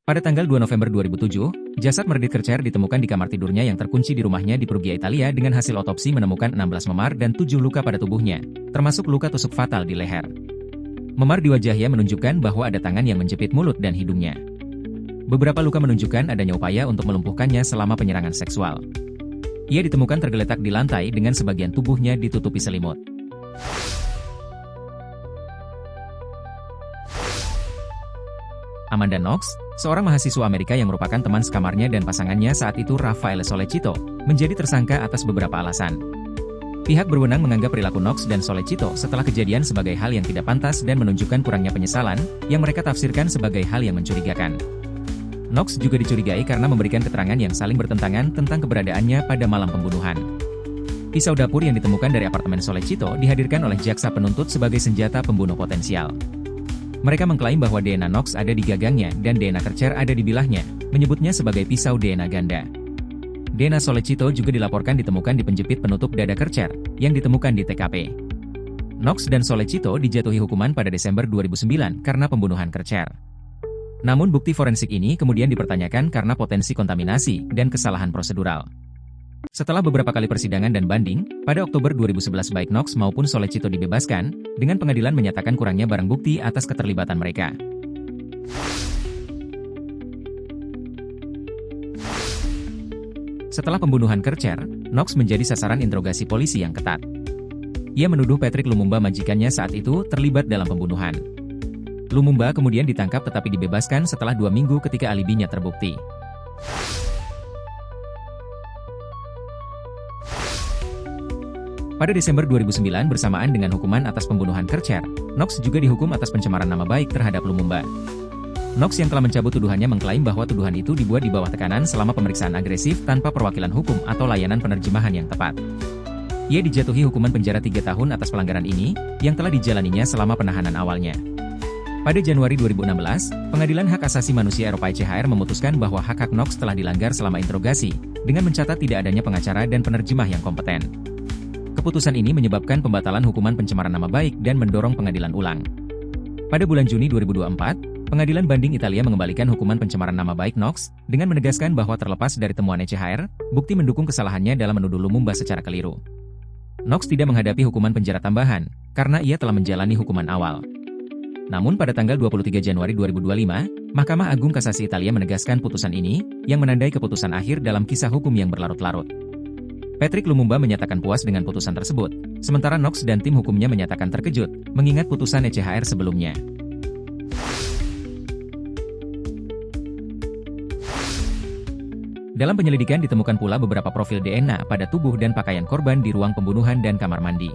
Pada tanggal 2 November 2007, jasad Meredith Kercher ditemukan di kamar tidurnya yang terkunci di rumahnya di Perugia, Italia dengan hasil otopsi menemukan 16 memar dan 7 luka pada tubuhnya, termasuk luka tusuk fatal di leher. Memar di wajahnya menunjukkan bahwa ada tangan yang menjepit mulut dan hidungnya. Beberapa luka menunjukkan adanya upaya untuk melumpuhkannya selama penyerangan seksual. Ia ditemukan tergeletak di lantai dengan sebagian tubuhnya ditutupi selimut. Amanda Knox, seorang mahasiswa Amerika yang merupakan teman sekamarnya dan pasangannya saat itu Raffaele Sollecito, menjadi tersangka atas beberapa alasan. Pihak berwenang menganggap perilaku Knox dan Sollecito setelah kejadian sebagai hal yang tidak pantas dan menunjukkan kurangnya penyesalan, yang mereka tafsirkan sebagai hal yang mencurigakan. Knox juga dicurigai karena memberikan keterangan yang saling bertentangan tentang keberadaannya pada malam pembunuhan. Pisau dapur yang ditemukan dari apartemen Sollecito dihadirkan oleh jaksa penuntut sebagai senjata pembunuh potensial. Mereka mengklaim bahwa DNA Knox ada di gagangnya dan DNA Kercher ada di bilahnya, menyebutnya sebagai pisau DNA ganda. DNA Sollecito juga dilaporkan ditemukan di penjepit penutup dada Kercher, yang ditemukan di TKP. Knox dan Sollecito dijatuhi hukuman pada Desember 2009 karena pembunuhan Kercher. Namun bukti forensik ini kemudian dipertanyakan karena potensi kontaminasi dan kesalahan prosedural. Setelah beberapa kali persidangan dan banding, pada Oktober 2011 baik Knox maupun Sollecito dibebaskan, dengan pengadilan menyatakan kurangnya barang bukti atas keterlibatan mereka. Setelah pembunuhan Kercher, Knox menjadi sasaran interogasi polisi yang ketat. Ia menuduh Patrick Lumumba majikannya saat itu terlibat dalam pembunuhan. Lumumba kemudian ditangkap tetapi dibebaskan setelah 2 minggu ketika alibinya terbukti. Pada Desember 2009 bersamaan dengan hukuman atas pembunuhan Kercher, Knox juga dihukum atas pencemaran nama baik terhadap Lumumba. Knox yang telah mencabut tuduhannya mengklaim bahwa tuduhan itu dibuat di bawah tekanan selama pemeriksaan agresif tanpa perwakilan hukum atau layanan penerjemahan yang tepat. Ia dijatuhi hukuman penjara 3 tahun atas pelanggaran ini, yang telah dijalaninya selama penahanan awalnya. Pada Januari 2016, Pengadilan Hak Asasi Manusia Eropa ECHR memutuskan bahwa hak-hak Knox telah dilanggar selama interogasi, dengan mencatat tidak adanya pengacara dan penerjemah yang kompeten. Keputusan ini menyebabkan pembatalan hukuman pencemaran nama baik dan mendorong pengadilan ulang. Pada bulan Juni 2024, Pengadilan Banding Italia mengembalikan hukuman pencemaran nama baik Knox, dengan menegaskan bahwa terlepas dari temuan ECHR, bukti mendukung kesalahannya dalam menuduh Lumumba secara keliru. Knox tidak menghadapi hukuman penjara tambahan, karena ia telah menjalani hukuman awal. Namun pada tanggal 23 Januari 2025, Mahkamah Agung Kasasi Italia menegaskan putusan ini, yang menandai keputusan akhir dalam kisah hukum yang berlarut-larut. Patrick Lumumba menyatakan puas dengan putusan tersebut, sementara Knox dan tim hukumnya menyatakan terkejut, mengingat putusan ECHR sebelumnya. Dalam penyelidikan ditemukan pula beberapa profil DNA pada tubuh dan pakaian korban di ruang pembunuhan dan kamar mandi.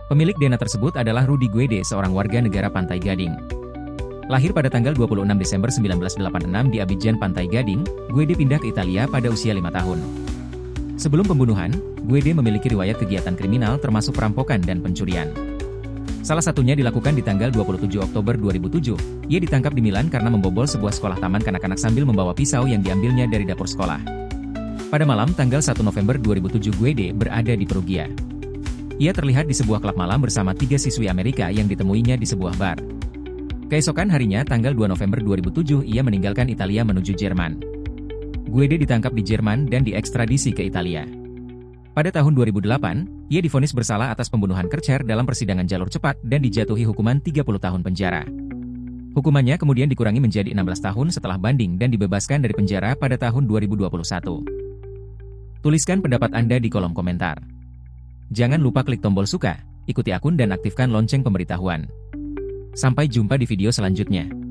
Pemilik DNA tersebut adalah Rudy Guede, seorang warga negara Pantai Gading. Lahir pada tanggal 26 Desember 1986 di Abidjan, Pantai Gading, Guede pindah ke Italia pada usia 5 tahun. Sebelum pembunuhan, Guede memiliki riwayat kegiatan kriminal termasuk perampokan dan pencurian. Salah satunya dilakukan di tanggal 27 Oktober 2007, ia ditangkap di Milan karena membobol sebuah sekolah taman kanak-kanak sambil membawa pisau yang diambilnya dari dapur sekolah. Pada malam tanggal 1 November 2007 Guede berada di Perugia. Ia terlihat di sebuah klub malam bersama 3 siswi Amerika yang ditemuinya di sebuah bar. Keesokan harinya tanggal 2 November 2007 ia meninggalkan Italia menuju Jerman. Guede ditangkap di Jerman dan diekstradisi ke Italia. Pada tahun 2008, ia divonis bersalah atas pembunuhan Kercher dalam persidangan jalur cepat dan dijatuhi hukuman 30 tahun penjara. Hukumannya kemudian dikurangi menjadi 16 tahun setelah banding dan dibebaskan dari penjara pada tahun 2021. Tuliskan pendapat Anda di kolom komentar. Jangan lupa klik tombol suka, ikuti akun dan aktifkan lonceng pemberitahuan. Sampai jumpa di video selanjutnya.